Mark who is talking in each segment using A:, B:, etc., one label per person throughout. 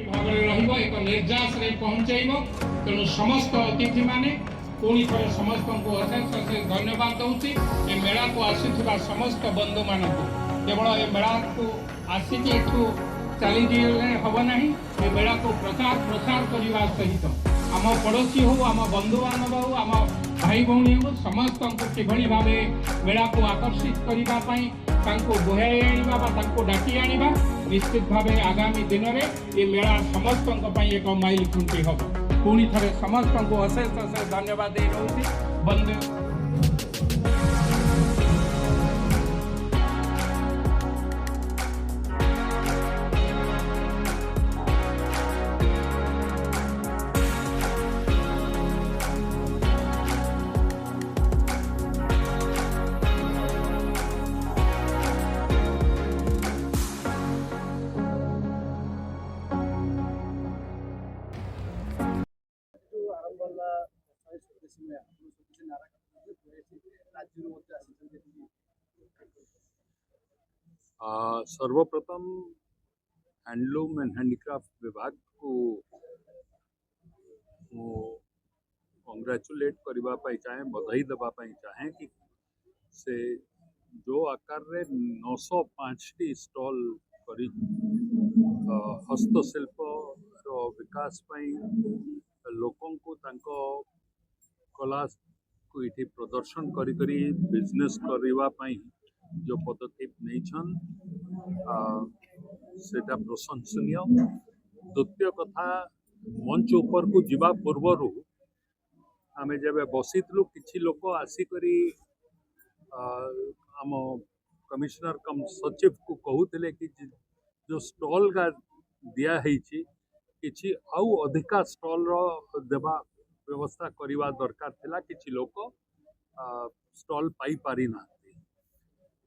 A: भाव एक निर्यास पहुँचेब। तेणु समस्त अतिथि माने पुणी थे समस्त को अशेष अशेष धन्यवाद दूसरी। ए मेला को आसीथिबा समस्त बंधु मान केवल ए मेला को आसिक चली गले हम ना। ये मेला को प्रचार प्रसार करने सहित आम पड़ोशी हो, आम बंधु बांधव हो, आम भाई भौणी हो, समस्त को किभली भाव मेला को आकर्षित करने गुहाई आना डाकी आना निश्चित भाव आगामी दिन में ये मेला समस्त एक माइल खुंटी हम। पुणी थे समस्त को अशेष अशेष धन्यवाद दे रही बंधु।
B: सर्वप्रथम हैंडलूम एंड हैंडीक्राफ्ट विभाग को कंग्रेचुलेट करने चाहे, बधाई देवाई चाहे कि से जो आकार रे 905 स्टॉल करी हस्तशिल्प विकास लोकों को तांको कला को इठी प्रदर्शन करी बिजनेस करने जो पदक्षेप नहीं सेटा प्रशंसनीय। द्वितीय कथा, मंच ऊपर को जीवा पूर्वर आम जब बसीलु किसी लोक आसिक आम कमिश्नर कम सचिव को कहते कि जो स्टॉल का दिखाई किसी आउ अधिका स्टॉल देवा व्यवस्था करने दरकार थिला। किसी लोक स्टॉल पाई पारि ना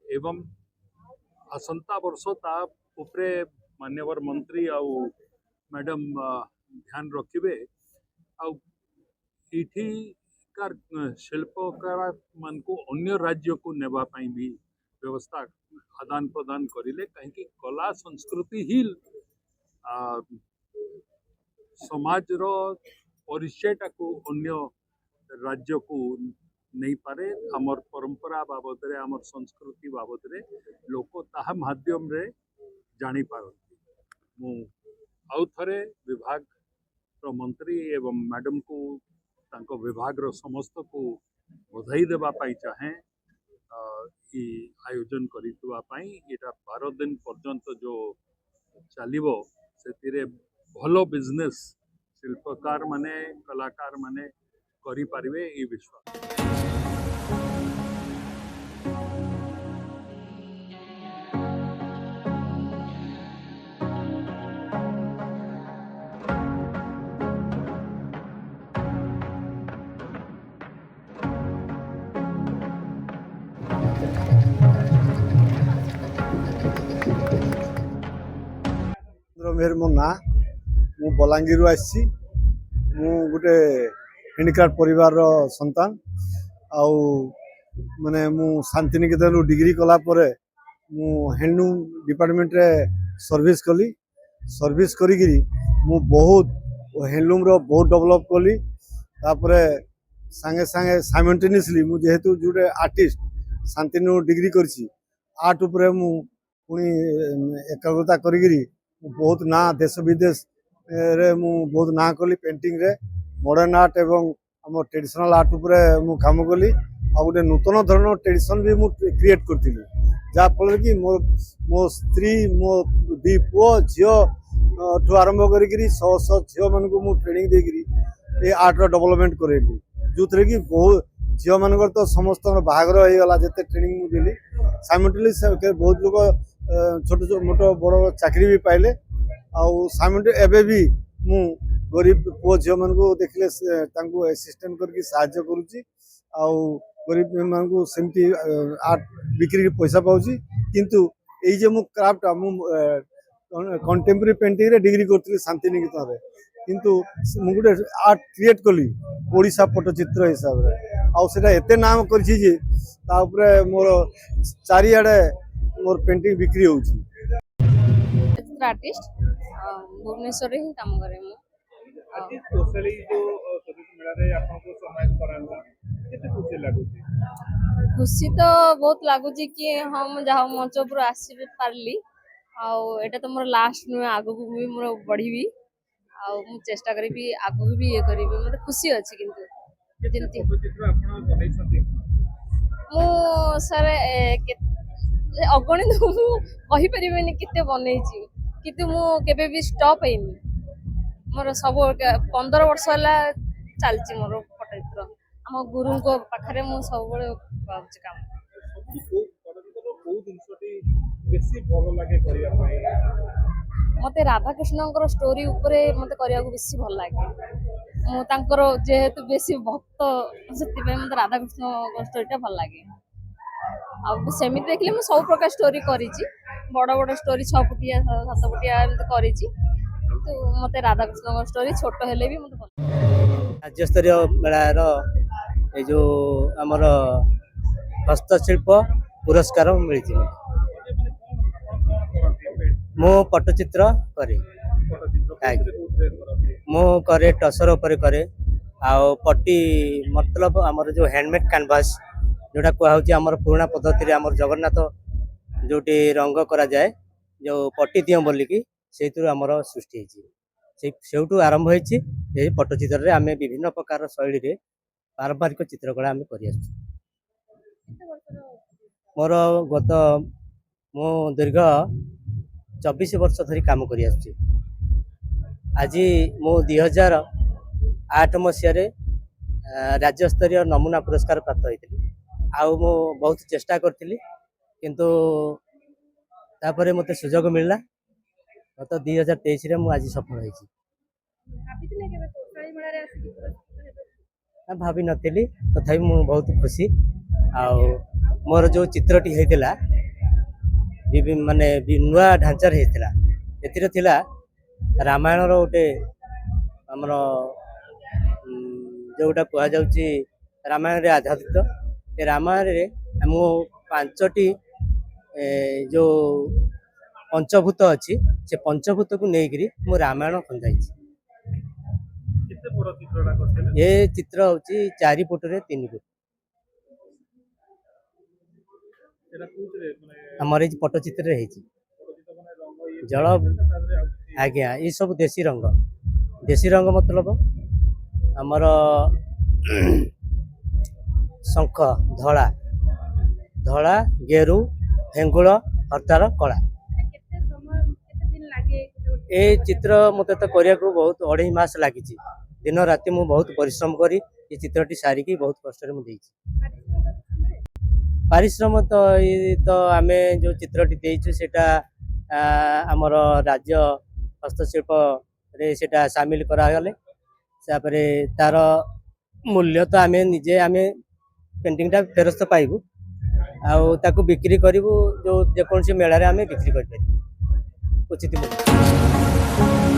B: एवं आसंता वर्ष ता उपरे मान्यवर मंत्री आउ मैडम ध्यान रखिबे। इठिकार शिल्पकार मान को अन्य राज्य को नेबा पई भी व्यवस्था आदान प्रदान करिले, कहीं कला संस्कृति ही समाज रो परिचयटा को अन्य राज्य को नहीं पारे। आमर परंपरा बाबद रे, आमर संस्कृति बाबद रे लोक ताहा माध्यम रे जानी पारती। मु आउ थरे विभाग रो मंत्री एवं मैडम को तांको विभाग रो समस्त को बधाई देवा पाई चाहे कि आयोजन करितुवा पाई। एटा 12 दिन पर्यंत जो चलिबो सेतिरे भलो बिजनेस शिल्पकार माने कलाकार माने करि पारिबे ई विश्वास।
C: मेर मो ना मु बलांगीर आसी मु गोटे हैंडीक्राफ्ट परिवार संतान आउ माने मु शांतिनिकेतन डिग्री कला परे मु हैंडलूम डिपार्टमेंट रे सर्विस कली। सर्विस करी मु बहुत हैंडलूम रो बहुत डेवलप कली। तापरे संगे संगे साइमल्टेनियसली मु जेहेतु जोटे आर्टिस्ट शांतिनु डिग्री करछि आर्ट उपरे मु पुनी एकाग्रता करी बहुत ना देश विदेश रे मु बहुत ना कली। पेंटिंग रे मॉडर्न आर्ट एवं आम ट्रेडिशनल आर्ट उपरे मु काम कली। आ गोटे नूतन धरण ट्रेडिशन भी मु क्रिएट करती जहाँफल कि मो स्त्री मो दी पुओ झील ठू आरंभ करी 100 झील मान को ट्रेनिंग देकरी ये आर्ट डेवलपमेंट करेली जो थे कि बहुत झील मान तो समस्त बाहागर होगा जिते ट्रेनिंग मुझे साइमल्टेनियसली बहुत लोग छोट मोट बड़ चाकरी भी पाइले। आबे भी मु गरीब पुओ झील मान को देखले असिस्टेंट करके साहाय्य करुच्ची गरीब मान को सेमती आर्ट बिक्री पैसा पाऊँ। किंतु ये मु क्राफ्ट मु कंटेम्पररी पेंटिंग रे डिग्री करती शांतिनिकेतन किंतु मु गोटे आर्ट क्रिएट कली ओडिशा पट्टचित्र हिसाब से एते नाम करछि मोर चारिआडे मोर पेंटिंग बिक्री होउछि।
D: आर्टिस्ट भुवनेश्वर ही काम करे मु
E: आज तोसली जो स्वदेश मेला रे आपको सम्मानित कराला केते खुशी लागुची
D: खुशी तो बहुत लगुच कि हाँ मुझे जहाँ मंच उपर आसी पार्ली आटा तो मोर लास्ट नुहे आगू भी मोर बढ़ी आउ चेष्टा करी आगू भी ये करी मतलब खुशी अच्छी किंतु
E: केते फोटो चित्र आपण बनै
D: मु सर अगणित कहीपरि केते बनईची किंतु मु केबे भी स्टॉप हैनी मोर सब 15 वर्ष होला चलची मोर फोटोचित्र आम गुरु को पाखरे मु सब बळे करछि काम
E: बेसी भल लागे करिया पई
D: मते राधा कृष्णଙ୍କର स्टोरी उपरे मते करिया को बेसी भल लागे मु तांकर जेहेतु बेसी भक्त सेति पे मते राधा कृष्ण स्टोरीटा भल लागे आ सेमिति देखले मु सब प्रकार स्टोरी करिछि बड़ बड़ स्टोरी 6 फुटिया 7 फुटिया एमते करिछि तो मते राधा कृष्ण स्टोरी छोट हेले भी मते भल
F: राज्य स्तरीय मेलार ये जो आमर हस्तशिल्प पुरस्कार मिली मो पट्टचित्र करे मो करे टसर उपर करे आउ पट्टी मतलब आमर जो हैंडमेड कैनवास जोटा कहूँ आमर पुराना पद्धति आमर जगन्नाथ जोटी रंग करा जाए जो पट्टी दियो बोलिकी से आमर सृष्टि से आरंभ होती पट्टचित्र रे आमे विभिन्न प्रकार शैली रे पारंपरिक चित्रकला आमे करि आछी मोर गत मो दीर्घ 24 वर्ष धरी काम करि आछी आज मो 2008 मसीह राज्य स्तरीय नमूना पुरस्कार प्राप्त होती आउ मो बहुत चेष्टा करथिली किंतु तापरे मते सुजोग मिलला गत 2023 रे मु आज सफल होईची भाभी नथिली तथापि मु बहुत खुशी आउ मोर जो चित्रटी हेतिला माने नुआ ढांचार हेतिला एतिरे थिला रामायण रो गोटे हमर जोटा कह जाउची रामायण रे आधारित ए रामायण रे मु 5टी जो पंचभूत अच्छी से पंचभूत को लेकर मु रामायण खंजाई ये चित्र हूँ 4 फुट रे 3 फुट आमर पट्टचित्र रे जल आज्ञा ये सब देशी रंग मतलब आमर शंख धला धला गेरु हेंगुल हरतार कला ए चित्र मत तो करिया को बहुत 2.5 मास लगी दिन राति मु बहुत परिश्रम करी ये चित्रटी सारिकी बहुत कष्ट रे मु देइछि परिश्रम तो आमे जो चित्रटी देइछु सेटा हमर राज्य हस्तशिल्प रे सेटा शामिल करा गले तापरे तार मूल्य तो आमे निजे आमे पेंटिंग टा फेरस्त पाइबु आउ ताकू बिक्री करिवु जो जेकोनसी मेला रे आमे बिक्री कर पारिबु उचित मूल्य।